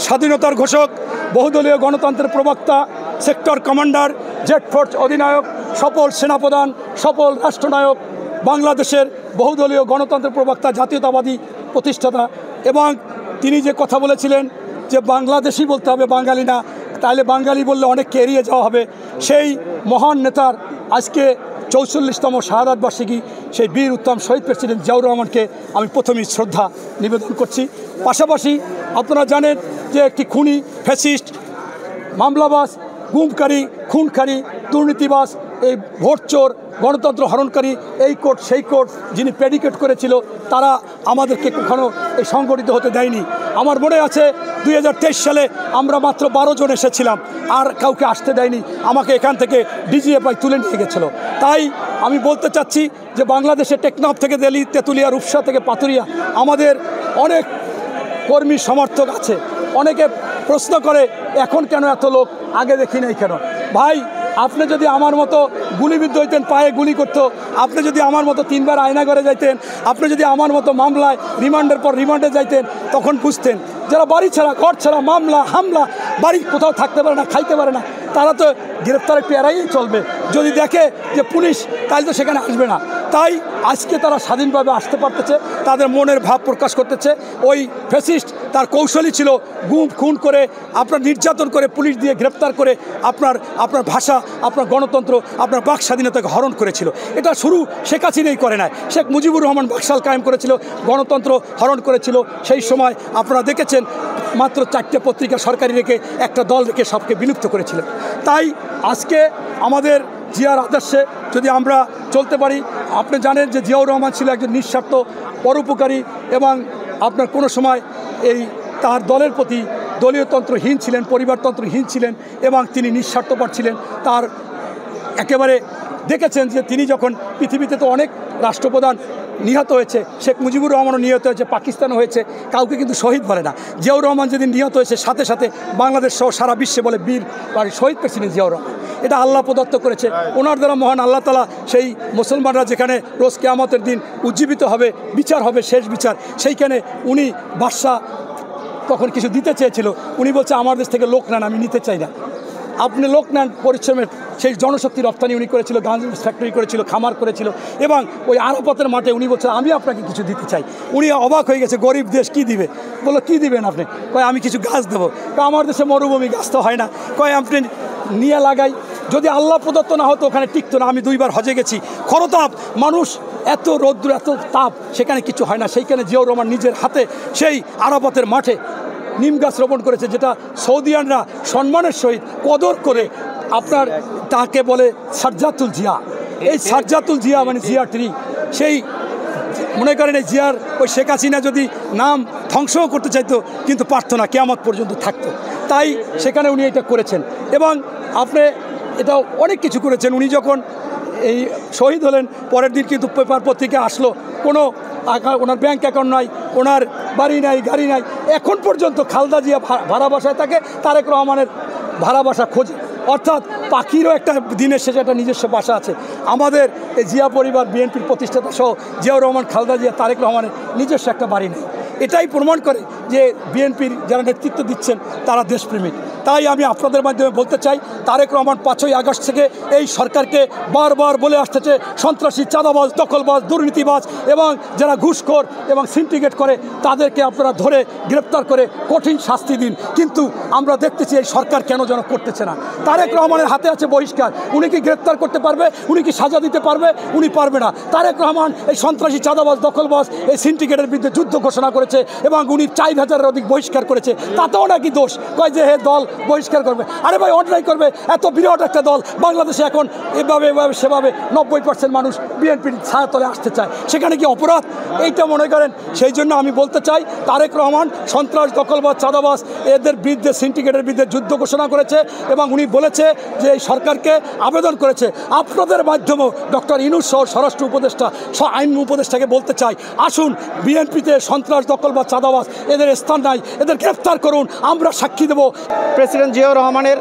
স্বাধীনতার ঘোষক, বহুদলীয় গণতন্ত্রের প্রবক্তা, সেক্টর কমান্ডার, জেট ফোর্স অধিনায়ক, সফল সেনাপ্রধান, সফল রাষ্ট্রনায়ক, বাংলাদেশের বহুদলীয় গণতন্ত্রের প্রবক্তা, জাতীয়তাবাদী প্রতিষ্ঠাতা। এবং তিনি যে কথা বলেছিলেন যে বাংলাদেশি বলতে হবে, বাঙালি না, তাহলে বাঙালি বললে অনেককে এড়িয়ে যাওয়া হবে, সেই মহান নেতার আজকে ৪৪তম শাহাদাত বার্ষিকী, সেই বীর উত্তম শহীদ প্রেসিডেন্ট জিয়াউর রহমানকে আমি প্রথমেই শ্রদ্ধা নিবেদন করছি। পাশাপাশি আপনারা জানেন যে একটি খুনি, ফ্যাসিস্ট, মামলাবাজ, গুমকারী, খুনকারী, দুর্নীতিবাজ, এই ভোট চোর, গণতন্ত্র হরণকারী, এই কোর্ট সেই কোর্ট যিনি প্রেডিকেট করেছিল, তারা আমাদেরকে কখনো এই সংগঠিত হতে দেয়নি। আমার মনে আছে 2023 সালে আমরা মাত্র 12 জন এসেছিলাম, আর কাউকে আসতে দেয়নি, আমাকে এখান থেকে ডিজিএফআই তুলে নিয়ে গেছিলো। তাই আমি বলতে চাচ্ছি যে বাংলাদেশে টেকনাফ থেকে দিল্লি, তেঁতুলিয়া, রূপসা থেকে পাতুরিয়া আমাদের অনেক কর্মী সমর্থক আছে। অনেকে প্রশ্ন করে এখন কেন এত লোক, আগে দেখি নাই কেন? ভাই, আপনি যদি আমার মতো গুলিবিদ্ধ হইতেন, পায়ে গুলি করতো, আপনি যদি আমার মতো 3 বার আয়নাঘরে যাইতেন, আপনি যদি আমার মতো মামলায় রিমান্ডের পর রিমান্ডে যাইতেন, তখন বুঝতেন যারা বাড়ি ছাড়া, ঘর ছাড়া, মামলা হামলা, বাড়ি কোথাও থাকতে পারে না, খাইতে পারে না, তারা তো গ্রেপ্তারের পেয়ারাই চলবে। যদি দেখে যে পুলিশ, তাহলে তো সেখানে আসবে না। তাই আজকে তারা স্বাধীনভাবে আসতে পারতেছে, তাদের মনের ভাব প্রকাশ করতেছে। ওই ফ্যাসিস্ট তার কৌশলী ছিল গুম খুন করে, আপনার নির্যাতন করে, পুলিশ দিয়ে গ্রেপ্তার করে আপনার ভাষা, আপনার গণতন্ত্র, আপনার বাক স্বাধীনতাকে হরণ করেছিল। এটা শুরু শেখ হাসিনাই করে নাই, শেখ মুজিবুর রহমান বাকশাল কায়েম করেছিল, গণতন্ত্র হরণ করেছিল। সেই সময় আপনারা দেখেছেন মাত্র 4টে পত্রিকা সরকারি রেখে, একটা দল রেখে সবকে বিলুপ্ত করেছিলেন। তাই আজকে আমাদের জিয়ার আদর্শে যদি আমরা চলতে পারি, আপনি জানেন যে জিয়াউর রহমান ছিল একজন নিঃস্বার্থ, পরোপকারী, এবং আপনার কোনো সময় এই তার দলের প্রতি দলীয়তন্ত্রহীন ছিলেন, পরিবারতন্ত্রহীন ছিলেন, এবং তিনি নিঃস্বার্থপর ছিলেন। তার একেবারে দেখেছেন যে তিনি যখন পৃথিবীতে তো অনেক রাষ্ট্রপ্রধান নিহত হয়েছে, শেখ মুজিবুর রহমানও নিহত হয়েছে, পাকিস্তানও হয়েছে, কাউকে কিন্তু শহীদ বলে না। জিয়াউর রহমান যেদিন নিহত হয়েছে, সাথে সাথে বাংলাদেশ সহ সারা বিশ্বে বলে বীর শহীদ প্রেসিডেন্ট জিয়াউর রহমান। এটা আল্লাহ প্রদত্ত করেছে, ওনার দ্বারা মহান আল্লাহ তাআলা সেই মুসলমানরা যেখানে রোজ কিয়ামতের দিন উজ্জীবিত হবে, বিচার হবে, শেষ বিচার, সেইখানে উনি বাদশাহ তখন কিছু দিতে চেয়েছিল, উনি বলছে আমার দেশ থেকে লোক নেন, আমি নিতে চাই না। আপনি লোক নেন, পরিশ্রমের সেই জনশক্তি রপ্তানি উনি করেছিল, গার্মেন্টস ফ্যাক্টরি করেছিল, খামার করেছিল, এবং ওই আরাফাতের মাঠে উনি বলছেন আমি আপনাকে কিছু দিতে চাই। উনি অবাক হয়ে গেছে, গরিব দেশ কি দিবে? বললো কী দিবেন আপনি? কয় আমি কিছু গাছ দেবো। আমার দেশে মরুভূমি, গাছ তো হয় না। কয় আপনি নিয়ে লাগাই, যদি আল্লাহ প্রদত্ত না হতো ওখানে টিকতো না। আমি 2 বার হজে গেছি, খরতাপ মানুষ, এত রৌদ্র, এত তাপ, সেখানে কিছু হয় না। সেইখানে জিয়াউর রহমান নিজের হাতে সেই আরাফাতের মাঠে নিম গাছ রোপণ করেছে, যেটা সৌদিয়ানরা সম্মানের সহিত কদর করে আপনার তাকে বলে সাজ্জাতুল জিয়া। এই সাজ্জাতুল জিয়া মানে জিয়া ট্রি। সেই মনে করেন এই জিয়ার ওই শেখ হাসিনা যদি নাম ধ্বংসও করতে চাইতো, কিন্তু পারতো না, কিয়ামত পর্যন্ত থাকতো। তাই সেখানে উনি এটা করেছেন, এবং আপনি এটা অনেক কিছু করেছেন। উনি যখন এই শহীদ হলেন, পরের দিন কিন্তু পেপার পত্রিকা আসলো, কোনো ওনার ব্যাংক অ্যাকাউন্ট নাই, ওনার বাড়ি নাই, গাড়ি নাই। এখন পর্যন্ত খালেদা জিয়া ভাড়া বাসায় থাকে, তারেক রহমানের ভাড়া বাসা খোঁজে। অর্থাৎ পাখিরও একটা দিনের শেষে একটা নিজস্ব বাসা আছে। আমাদের এই জিয়া পরিবার, বিএনপির প্রতিষ্ঠাতা সহ জিয়াউর রহমান, খালেদা জিয়া, তারেক রহমানের নিজস্ব একটা বাড়ি নেই। এটাই প্রমাণ করে যে বিএনপির যারা নেতৃত্ব দিচ্ছেন তারা দেশপ্রেমিক। তাই আমি আপনাদের মাধ্যমে বলতে চাই, তারেক রহমান 5ই আগস্ট থেকে এই সরকারকে বারবার বলে আসতেছে সন্ত্রাসী, চাঁদাবাজ, দখলবাজ, দুর্নীতিবাজ এবং যারা ঘুষখোর এবং সিন্ডিকেট করে তাদেরকে আপনারা ধরে গ্রেপ্তার করে কঠিন শাস্তি দিন। কিন্তু আমরা দেখতেছি এই সরকার কেন যেন করতেছে না। তারেক রহমানের হাতে আছে বহিষ্কার। উনি কি গ্রেপ্তার করতে পারবে? উনি কি সাজা দিতে পারবে? উনি পারবে না। তারেক রহমান এই সন্ত্রাসী, চাঁদাবাজ, দখলবাজ, এই সিন্ডিকেটের বিরুদ্ধে যুদ্ধ ঘোষণা করেছে এবং উনি 4000-এর অধিক বহিষ্কার করেছে। তাতেও নাকি দোষ, কয় যে হে দল বহিষ্কার করবে। আরে ভাই, অন্যায় করবে এত বিরাট একটা দল। বাংলাদেশে এখন এভাবে সেভাবে 90% মানুষ বিএনপির ছায়াতলে আসতে চায়, সেখানে কি অপরাধ? এইটা মনে করেন। সেই জন্য আমি বলতে চাই, তারেক রহমান সন্ত্রাস, দখলবাজ, চাঁদাবাজ এদের বিরুদ্ধে, সিন্ডিকেটের বিরুদ্ধে যুদ্ধ ঘোষণা করেছে এবং উনি বলেছে যে এই সরকারকে আবেদন করেছে। আপনাদের মাধ্যমেও ডক্টর ইউনূস সহ স্বরাষ্ট্র উপদেষ্টা, আইন উপদেষ্টাকে বলতে চাই, আসুন বিএনপিতে সন্ত্রাস, দখলবাজ, চাঁদাবাজ এদের স্থান নাই, এদের গ্রেফতার করুন, আমরা সাক্ষী দেব। প্রেসিডেন্ট জিয়াউর রহমানের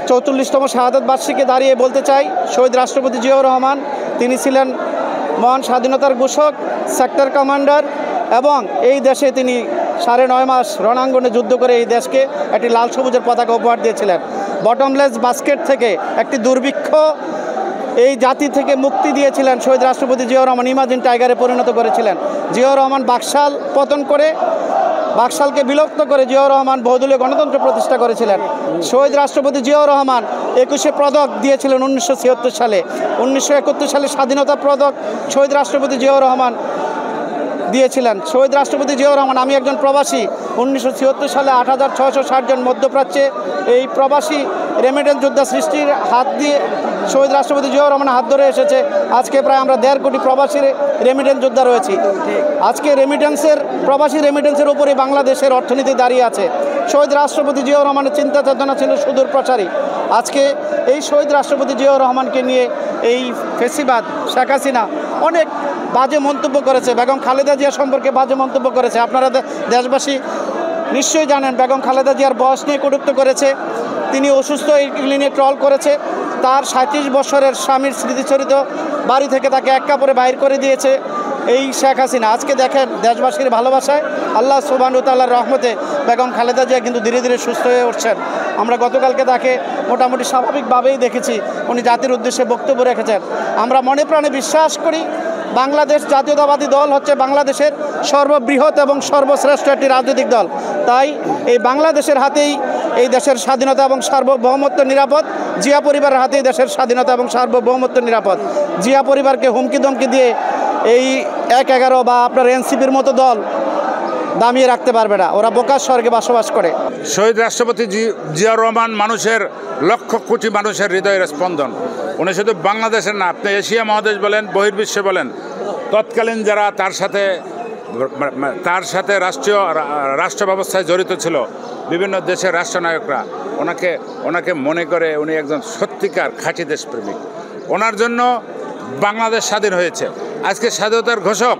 44তম শাহাদাত বার্ষিকী দাঁড়িয়ে বলতে চাই, শহীদ রাষ্ট্রপতি জিয়াউর রহমান তিনি ছিলেন মহান স্বাধীনতার ঘোষক, সেক্টর কমান্ডার এবং এই দেশে তিনি 9.5 মাস রণাঙ্গনে যুদ্ধ করে এই দেশকে একটি লাল সবুজের পতাকা উপহার দিয়েছিলেন। বটমলেস বাস্কেট থেকে একটি দুর্ভিক্ষ এই জাতি থেকে মুক্তি দিয়েছিলেন শহীদ রাষ্ট্রপতি জিয়াউর রহমান, ইমাজিন টাইগারে পরিণত করেছিলেন। জিয়াউর রহমান বাকশাল পতন করে, বাকশালকে বিলুপ্ত করে জিয়াউর রহমান বহুদলীয় গণতন্ত্র প্রতিষ্ঠা করেছিলেন। শহীদ রাষ্ট্রপতি জিয়াউর রহমান 21শে পদক দিয়েছিলেন 1976 সালে। 1971 সালে স্বাধীনতা পদক শহীদ রাষ্ট্রপতি জিয়াউর রহমান দিয়েছিলেন। শহীদ রাষ্ট্রপতি জিয়াউর রহমান, আমি একজন প্রবাসী, 1976 সালে 8,660 জন মধ্যপ্রাচ্যে এই প্রবাসী রেমিটেন্স যোদ্ধা সৃষ্টির হাত দিয়ে শহীদ রাষ্ট্রপতি জিয়াউর রহমানের হাত ধরে এসেছে। আজকে প্রায় আমরা 1.5 কোটি প্রবাসী রেমিটেন্স যোদ্ধা রয়েছি। আজকে প্রবাসী রেমিটেন্সের উপরে বাংলাদেশের অর্থনীতি দাঁড়িয়ে আছে। শহীদ রাষ্ট্রপতি জিয়াউর রহমানের চিন্তা চেতনা ছিল সুদূর প্রসারী। আজকে এই শহীদ রাষ্ট্রপতি জিয়াউর রহমানকে নিয়ে এই ফেসিবাদ শেখ হাসিনা অনেক বাজে মন্তব্য করেছে। বেগম খালেদা জিয়া সম্পর্কে বাজে মন্তব্য করেছে। আপনারা দেশবাসী নিশ্চয়ই জানেন, বেগম খালেদা জিয়ার বয়স নিয়ে কটূক্ত করেছে, তিনি অসুস্থ এইগুলি নিয়ে ট্রল করেছে। তার 37 বছরের স্বামীর স্মৃতিচরিত বাড়ি থেকে তাকে এক কাপড়ে বাইর করে দিয়েছে এই শেখ হাসিনা। আজকে দেখেন, দেশবাসীর ভালোবাসায়, আল্লাহ সুবহানাহু ওয়া তাআলার রহমতে বেগম খালেদা জিয়া কিন্তু ধীরে ধীরে সুস্থ হয়ে উঠছেন। আমরা গতকালকে তাকে মোটামুটি স্বাভাবিকভাবেই দেখেছি, উনি জাতির উদ্দেশ্যে বক্তব্য রেখেছেন। আমরা মনে প্রাণে বিশ্বাস করি বাংলাদেশ জাতীয়তাবাদী দল হচ্ছে বাংলাদেশের সর্ববৃহৎ এবং সর্বশ্রেষ্ঠ একটি রাজনৈতিক দল। তাই এই বাংলাদেশের হাতেই এই দেশের স্বাধীনতা এবং সার্বভৌমত্ব নিরাপদ। জিয়া পরিবারের হাতেই দেশের স্বাধীনতা এবং সার্বভৌমত্ব নিরাপদ। জিয়া পরিবারকে হুমকি ধমকি দিয়ে এই 1-11 বা আপনার এনসিপির মতো দল দামিয়ে রাখতে পারবে না। ওরা বোকার স্বর্গে বসবাস করে। শহীদ রাষ্ট্রপতি জিয়াউর রহমান মানুষের, লক্ষ কোটি মানুষের হৃদয়ের স্পন্দন। উনি শুধু বাংলাদেশের না, আপনি এশিয়া মহাদেশ বলেন, বহির্বিশ্বে বলেন, তৎকালীন যারা তার সাথে রাষ্ট্র ব্যবস্থায় জড়িত ছিল, বিভিন্ন দেশের রাষ্ট্রনায়করা ওনাকে মনে করে উনি একজন সত্যিকার খাঁটি দেশপ্রেমিক। ওনার জন্য বাংলাদেশ স্বাধীন হয়েছে। আজকে স্বাধীনতার ঘোষক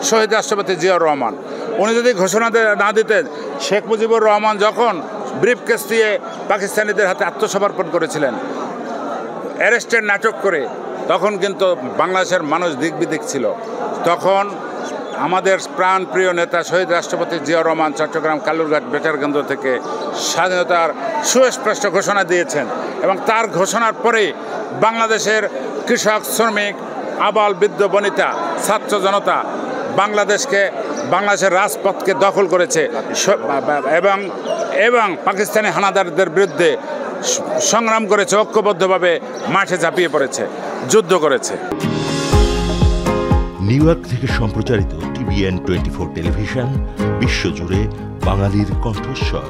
শহীদ রাষ্ট্রপতি জিয়াউর রহমান। উনি যদি ঘোষণা না দিতেন, শেখ মুজিবুর রহমান যখন ব্রিফকেস দিয়ে পাকিস্তানিদের হাতে আত্মসমর্পণ করেছিলেন, অ্যারেস্টের নাটক করে, তখন কিন্তু বাংলাদেশের মানুষ দিকবিদিক ছিল। তখন আমাদের প্রাণপ্রিয় নেতা শহীদ রাষ্ট্রপতি জিয়াউর রহমান চট্টগ্রাম কালুরঘাট বেতার কেন্দ্র থেকে স্বাধীনতার সুস্পষ্ট ঘোষণা দিয়েছেন। এবং তার ঘোষণার পরে বাংলাদেশের কৃষক, শ্রমিক, আবাল, বৃদ্ধ, বনিতা, ছাত্র জনতা বাংলাদেশের রাজপথকে দখল করেছে এবং পাকিস্তানি হানাদারদের বিরুদ্ধে সংগ্রাম করেছে, ঐক্যবদ্ধভাবে মাঠে ঝাঁপিয়ে পড়েছে, যুদ্ধ করেছে। নিউ ইয়র্ক থেকে সম্প্রচারিত TVN 24 টেলিভিশন বিশ্বজুড়ে বাঙালির কণ্ঠস্বর।